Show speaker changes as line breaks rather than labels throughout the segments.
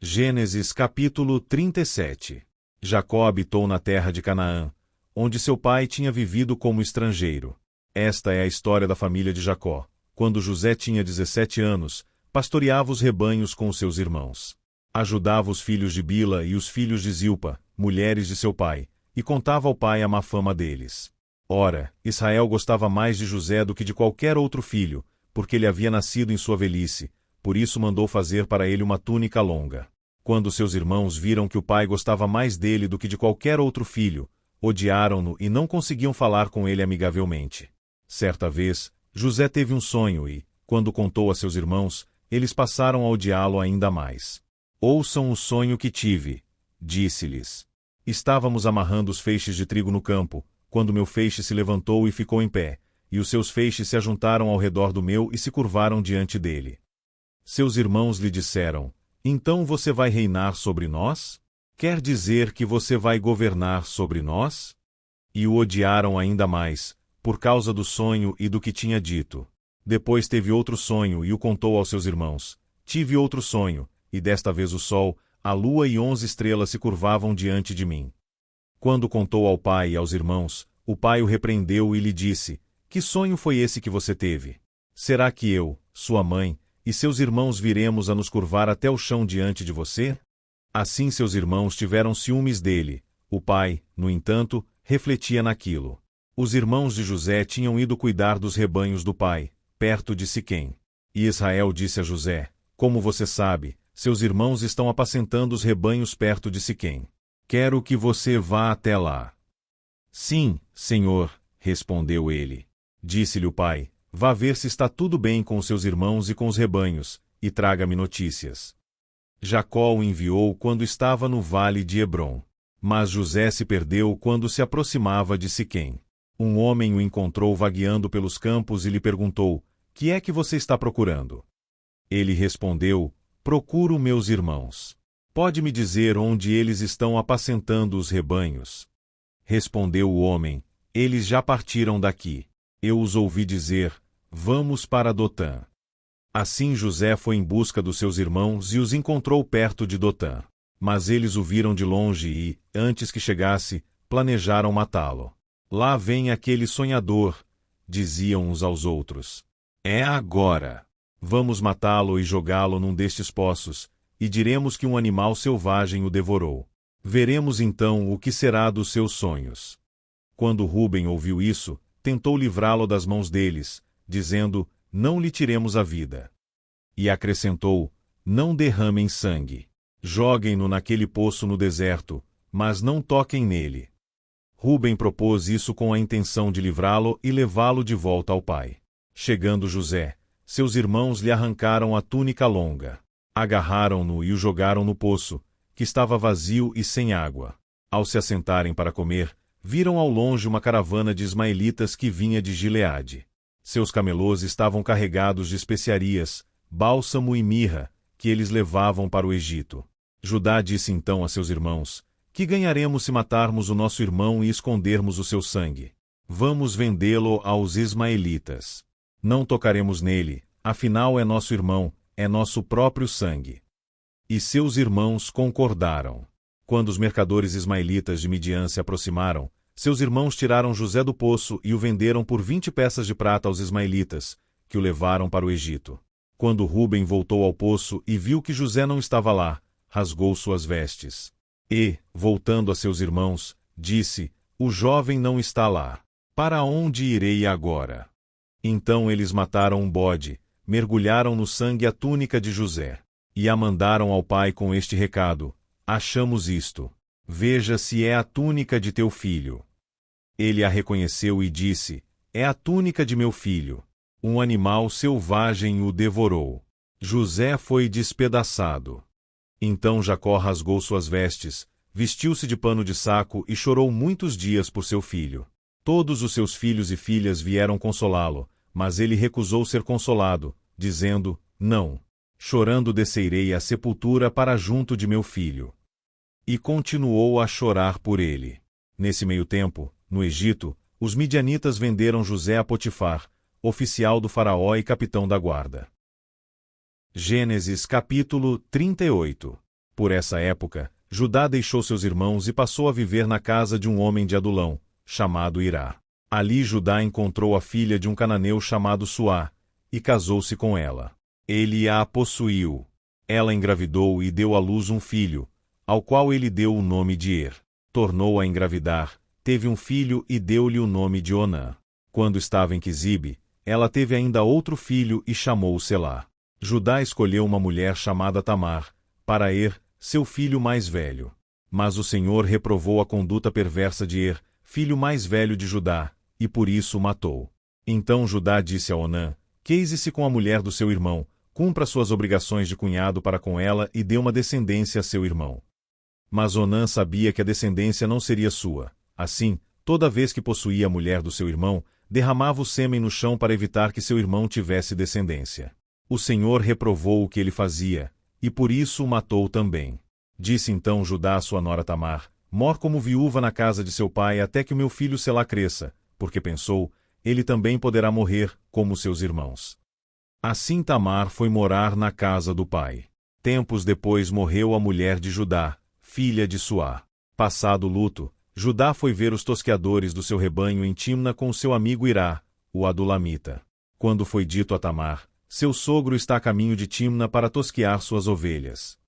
Gênesis capítulo 37. Jacó habitou na terra de Canaã, onde seu pai tinha vivido como estrangeiro. Esta é a história da família de Jacó. Quando José tinha 17 anos, pastoreava os rebanhos com os seus irmãos. Ajudava os filhos de Bila e os filhos de Zilpa, mulheres de seu pai, e contava ao pai a má fama deles. Ora, Israel gostava mais de José do que de qualquer outro filho, porque ele havia nascido em sua velhice, por isso mandou fazer para ele uma túnica longa. Quando seus irmãos viram que o pai gostava mais dele do que de qualquer outro filho, odiaram-no e não conseguiam falar com ele amigavelmente. Certa vez, José teve um sonho e, quando contou a seus irmãos, eles passaram a odiá-lo ainda mais. Ouçam o sonho que tive, disse-lhes. Estávamos amarrando os feixes de trigo no campo, quando meu feixe se levantou e ficou em pé, e os seus feixes se ajuntaram ao redor do meu e se curvaram diante dele. Seus irmãos lhe disseram: então você vai reinar sobre nós? Quer dizer que você vai governar sobre nós? E o odiaram ainda mais, por causa do sonho e do que tinha dito. Depois teve outro sonho e o contou aos seus irmãos. Tive outro sonho, e desta vez o sol, a lua e 11 estrelas se curvavam diante de mim. Quando contou ao pai e aos irmãos, o pai o repreendeu e lhe disse: que sonho foi esse que você teve? Será que eu, sua mãe, e seus irmãos viremos a nos curvar até o chão diante de você? Assim seus irmãos tiveram ciúmes dele. O pai, no entanto, refletia naquilo. Os irmãos de José tinham ido cuidar dos rebanhos do pai, perto de Siquém. E Israel disse a José: como você sabe, seus irmãos estão apacentando os rebanhos perto de Siquém. Quero que você vá até lá. Sim, senhor, respondeu ele. Disse-lhe o pai: vá ver se está tudo bem com os seus irmãos e com os rebanhos, e traga-me notícias. Jacó o enviou quando estava no vale de Hebrom. Mas José se perdeu quando se aproximava de Siquém. Um homem o encontrou vagueando pelos campos e lhe perguntou: que é que você está procurando? Ele respondeu: procuro meus irmãos. Pode me dizer onde eles estão apacentando os rebanhos? Respondeu o homem: eles já partiram daqui. Eu os ouvi dizer: vamos para Dotã. Assim José foi em busca dos seus irmãos e os encontrou perto de Dotã. Mas eles o viram de longe e, antes que chegasse, planejaram matá-lo. Lá vem aquele sonhador, diziam uns aos outros. É agora. Vamos matá-lo e jogá-lo num destes poços, e diremos que um animal selvagem o devorou. Veremos então o que será dos seus sonhos. Quando Ruben ouviu isso, tentou livrá-lo das mãos deles, dizendo: não lhe tiremos a vida. E acrescentou: não derramem sangue. Joguem-no naquele poço no deserto, mas não toquem nele. Ruben propôs isso com a intenção de livrá-lo e levá-lo de volta ao pai. Chegando José, seus irmãos lhe arrancaram a túnica longa. Agarraram-no e o jogaram no poço, que estava vazio e sem água. Ao se assentarem para comer, viram ao longe uma caravana de ismaelitas que vinha de Gileade. Seus camelôs estavam carregados de especiarias, bálsamo e mirra, que eles levavam para o Egito. Judá disse então a seus irmãos: que ganharemos se matarmos o nosso irmão e escondermos o seu sangue? Vamos vendê-lo aos ismaelitas. Não tocaremos nele, afinal é nosso irmão, é nosso próprio sangue. E seus irmãos concordaram. Quando os mercadores ismaelitas de Midian se aproximaram, seus irmãos tiraram José do poço e o venderam por 20 peças de prata aos ismaelitas, que o levaram para o Egito. Quando Ruben voltou ao poço e viu que José não estava lá, rasgou suas vestes. E, voltando a seus irmãos, disse: o jovem não está lá. Para onde irei agora? Então eles mataram um bode, mergulharam no sangue a túnica de José, e a mandaram ao pai com este recado: achamos isto. Veja se é a túnica de teu filho. Ele a reconheceu e disse: é a túnica de meu filho. Um animal selvagem o devorou. José foi despedaçado. Então Jacó rasgou suas vestes, vestiu-se de pano de saco e chorou muitos dias por seu filho. Todos os seus filhos e filhas vieram consolá-lo, mas ele recusou ser consolado, dizendo: não. Chorando descerei à sepultura para junto de meu filho. E continuou a chorar por ele. Nesse meio tempo, no Egito, os midianitas venderam José a Potifar, oficial do faraó e capitão da guarda. Gênesis capítulo 38. Por essa época, Judá deixou seus irmãos e passou a viver na casa de um homem de Adulão, chamado Irá. Ali Judá encontrou a filha de um cananeu chamado Suá, e casou-se com ela. Ele a possuiu. Ela engravidou e deu à luz um filho, ao qual ele deu o nome de Er. Tornou a engravidar, teve um filho e deu-lhe o nome de Onã. Quando estava em Quisibe, ela teve ainda outro filho e chamou-o Selá. Judá escolheu uma mulher chamada Tamar, para Er, seu filho mais velho. Mas o Senhor reprovou a conduta perversa de Er, filho mais velho de Judá, e por isso o matou. Então Judá disse a Onã: Case-se com a mulher do seu irmão, cumpra suas obrigações de cunhado para com ela e dê uma descendência a seu irmão. Mas Onã sabia que a descendência não seria sua. Assim, toda vez que possuía a mulher do seu irmão, derramava o sêmen no chão para evitar que seu irmão tivesse descendência. O Senhor reprovou o que ele fazia, e por isso o matou também. Disse então Judá a sua nora Tamar: Mor como viúva na casa de seu pai até que o meu filho Selá cresça, porque pensou, ele também poderá morrer, como seus irmãos. Assim Tamar foi morar na casa do pai. Tempos depois morreu a mulher de Judá, filha de Suá. Passado o luto, Judá foi ver os tosqueadores do seu rebanho em Timna com o seu amigo Irá, o adulamita. Quando foi dito a Tamar: Seu sogro está a caminho de Timna para tosquear suas ovelhas.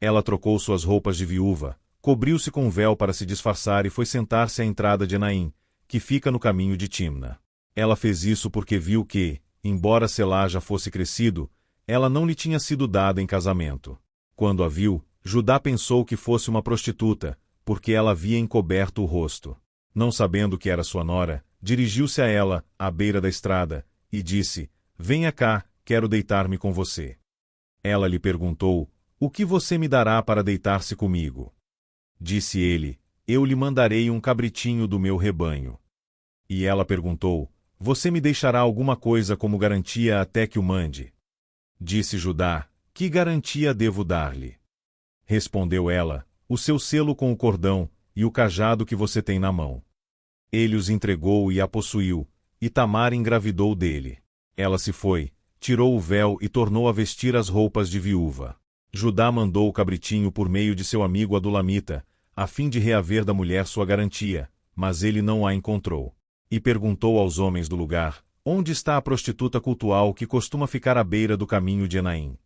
Ela trocou suas roupas de viúva, cobriu-se com um véu para se disfarçar e foi sentar-se à entrada de Enaim, que fica no caminho de Timna. Ela fez isso porque viu que, embora Selá já fosse crescido, ela não lhe tinha sido dada em casamento. Quando a viu, Judá pensou que fosse uma prostituta, porque ela havia encoberto o rosto. Não sabendo que era sua nora, dirigiu-se a ela, à beira da estrada, e disse: Venha cá, quero deitar-me com você. Ela lhe perguntou: O que você me dará para deitar-se comigo? Disse ele: Eu lhe mandarei um cabritinho do meu rebanho. E ela perguntou: Você me deixará alguma coisa como garantia até que o mande? Disse Judá: Que garantia devo dar-lhe? Respondeu ela: O seu selo com o cordão, e o cajado que você tem na mão. Ele os entregou e a possuiu, e Tamar engravidou dele. Ela se foi, tirou o véu e tornou a vestir as roupas de viúva. Judá mandou o cabritinho por meio de seu amigo adulamita, a fim de reaver da mulher sua garantia, mas ele não a encontrou. E perguntou aos homens do lugar: Onde está a prostituta cultual que costuma ficar à beira do caminho de Enaim?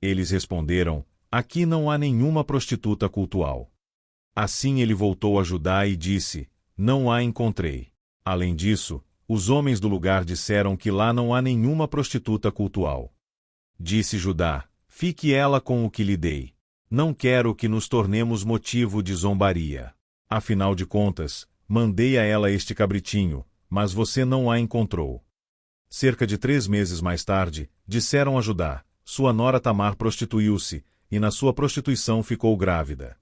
Eles responderam: Aqui não há nenhuma prostituta cultual. Assim ele voltou a Judá e disse: Não a encontrei. Além disso, os homens do lugar disseram que lá não há nenhuma prostituta cultual. Disse Judá: Fique ela com o que lhe dei. Não quero que nos tornemos motivo de zombaria. Afinal de contas, mandei a ela este cabritinho, mas você não a encontrou. Cerca de 3 meses mais tarde, disseram a Judá: Sua nora Tamar prostituiu-se, e na sua prostituição ficou grávida.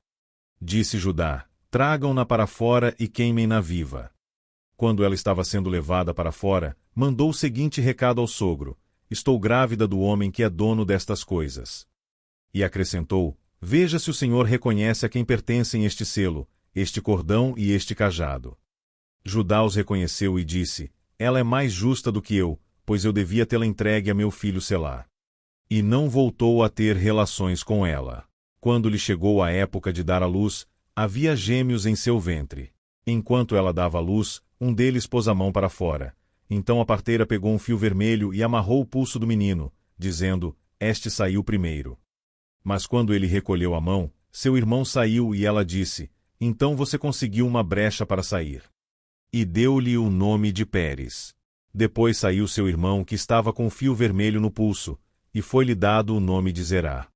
Disse Judá: Tragam-na para fora e queimem-na viva. Quando ela estava sendo levada para fora, mandou o seguinte recado ao sogro: Estou grávida do homem que é dono destas coisas. E acrescentou: Veja se o Senhor reconhece a quem pertencem este selo, este cordão e este cajado. Judá os reconheceu e disse: Ela é mais justa do que eu, pois eu devia tê-la entregue a meu filho Selá. E não voltou a ter relações com ela. Quando lhe chegou a época de dar à luz, havia gêmeos em seu ventre. Enquanto ela dava à luz, um deles pôs a mão para fora. Então a parteira pegou um fio vermelho e amarrou o pulso do menino, dizendo: Este saiu primeiro. Mas quando ele recolheu a mão, seu irmão saiu e ela disse: Então você conseguiu uma brecha para sair. E deu-lhe o nome de Pérez. Depois saiu seu irmão que estava com o fio vermelho no pulso, e foi-lhe dado o nome de Zerá.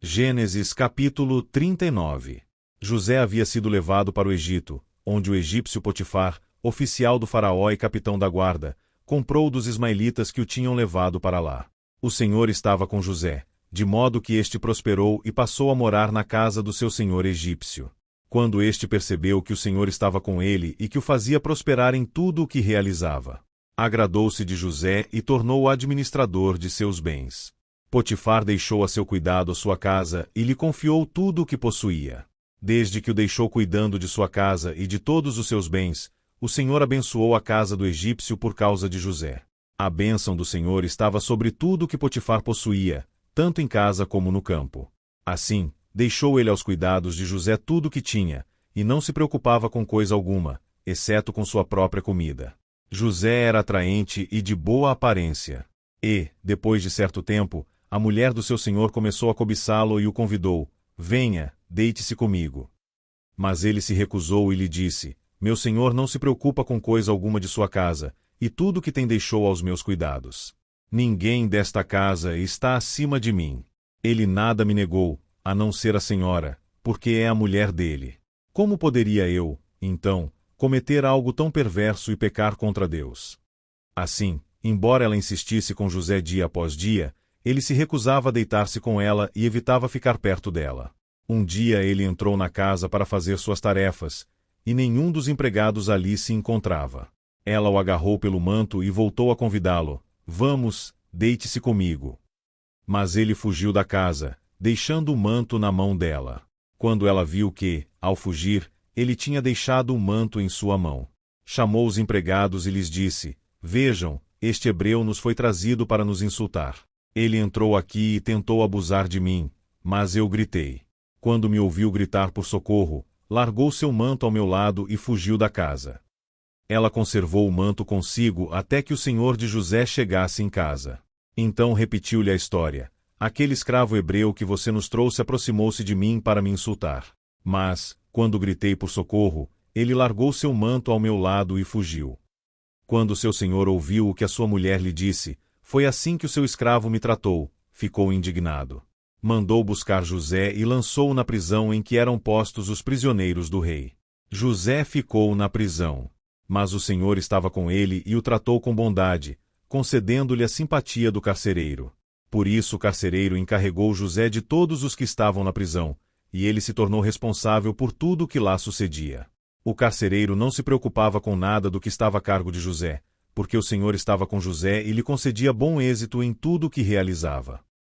Gênesis capítulo 39. José havia sido levado para o Egito, onde o egípcio Potifar, oficial do faraó e capitão da guarda, comprou dos ismaelitas que o tinham levado para lá. O Senhor estava com José, de modo que este prosperou e passou a morar na casa do seu senhor egípcio. Quando este percebeu que o Senhor estava com ele e que o fazia prosperar em tudo o que realizava, agradou-se de José e tornou-o administrador de seus bens. Potifar deixou a seu cuidado a sua casa e lhe confiou tudo o que possuía. Desde que o deixou cuidando de sua casa e de todos os seus bens, o Senhor abençoou a casa do egípcio por causa de José. A bênção do Senhor estava sobre tudo o que Potifar possuía, tanto em casa como no campo. Assim, deixou ele aos cuidados de José tudo o que tinha, e não se preocupava com coisa alguma, exceto com sua própria comida. José era atraente e de boa aparência. E, depois de certo tempo, a mulher do seu senhor começou a cobiçá-lo e o convidou: venha, deite-se comigo. Mas ele se recusou e lhe disse: meu senhor não se preocupa com coisa alguma de sua casa, e tudo o que tem deixou aos meus cuidados. Ninguém desta casa está acima de mim. Ele nada me negou, a não ser a senhora, porque é a mulher dele. Como poderia eu, então, cometer algo tão perverso e pecar contra Deus? Assim, embora ela insistisse com José dia após dia, ele se recusava a deitar-se com ela e evitava ficar perto dela. Um dia ele entrou na casa para fazer suas tarefas, e nenhum dos empregados ali se encontrava. Ela o agarrou pelo manto e voltou a convidá-lo: vamos, deite-se comigo. Mas ele fugiu da casa, deixando o manto na mão dela. Quando ela viu que, ao fugir, ele tinha deixado o manto em sua mão, chamou os empregados e lhes disse: vejam, este hebreu nos foi trazido para nos insultar. Ele entrou aqui e tentou abusar de mim, mas eu gritei. Quando me ouviu gritar por socorro, largou seu manto ao meu lado e fugiu da casa. Ela conservou o manto consigo até que o senhor de José chegasse em casa. Então repetiu-lhe a história: aquele escravo hebreu que você nos trouxe aproximou-se de mim para me insultar. Mas, quando gritei por socorro, ele largou seu manto ao meu lado e fugiu. Quando seu senhor ouviu o que a sua mulher lhe disse: foi assim que o seu escravo me tratou, ficou indignado. Mandou buscar José e lançou-o na prisão em que eram postos os prisioneiros do rei. José ficou na prisão. Mas o Senhor estava com ele e o tratou com bondade, concedendo-lhe a simpatia do carcereiro. Por isso o carcereiro encarregou José de todos os que estavam na prisão, e ele se tornou responsável por tudo o que lá sucedia. O carcereiro não se preocupava com nada do que estava a cargo de José, porque o Senhor estava com José e lhe concedia bom êxito em tudo o que realizava.